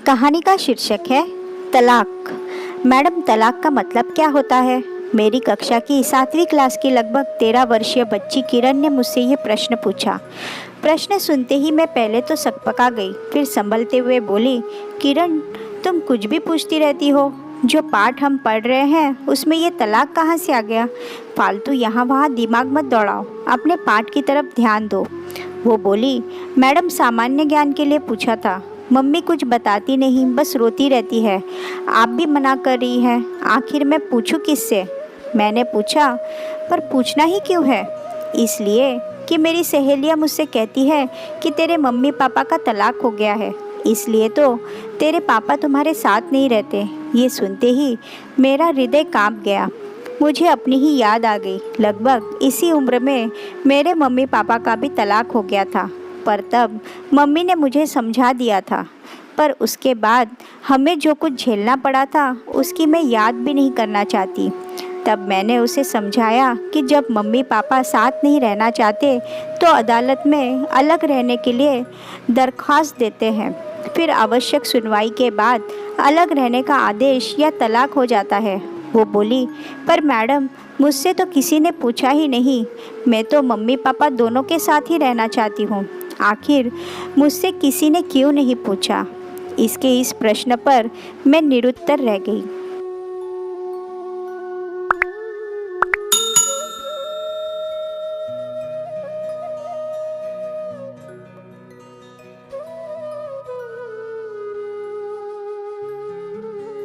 कहानी का शीर्षक है तलाक। मैडम, तलाक का मतलब क्या होता है? मेरी कक्षा की 7वीं क्लास की लगभग 13 वर्षीय बच्ची किरण ने मुझसे ये प्रश्न पूछा। प्रश्न सुनते ही मैं पहले तो सकपका गई, फिर संभलते हुए बोली, किरण, तुम कुछ भी पूछती रहती हो। जो पाठ हम पढ़ रहे हैं उसमें ये तलाक कहाँ से आ गया? फालतू यहाँ वहाँ दिमाग मत दौड़ाओ, अपने पाठ की तरफ ध्यान दो। वो बोली, मैडम, सामान्य ज्ञान के लिए पूछा था। मम्मी कुछ बताती नहीं, बस रोती रहती है। आप भी मना कर रही हैं, आखिर मैं पूछूं किससे? मैंने पूछा, पर पूछना ही क्यों है? इसलिए कि मेरी सहेलियां मुझसे कहती है कि तेरे मम्मी पापा का तलाक हो गया है, इसलिए तो तेरे पापा तुम्हारे साथ नहीं रहते। ये सुनते ही मेरा हृदय कांप गया। मुझे अपनी ही याद आ गई। लगभग इसी उम्र में मेरे मम्मी पापा का भी तलाक हो गया था, पर तब मम्मी ने मुझे समझा दिया था। पर उसके बाद हमें जो कुछ झेलना पड़ा था उसकी मैं याद भी नहीं करना चाहती। तब मैंने उसे समझाया कि जब मम्मी पापा साथ नहीं रहना चाहते तो अदालत में अलग रहने के लिए दरख्वास्त देते हैं। फिर आवश्यक सुनवाई के बाद अलग रहने का आदेश या तलाक हो जाता है। वो बोली, पर मैडम, मुझसे तो किसी ने पूछा ही नहीं। मैं तो मम्मी पापा दोनों के साथ ही रहना चाहती हूँ। आखिर मुझसे किसी ने क्यों नहीं पूछा? इसके इस प्रश्न पर मैं निरुत्तर रह गई।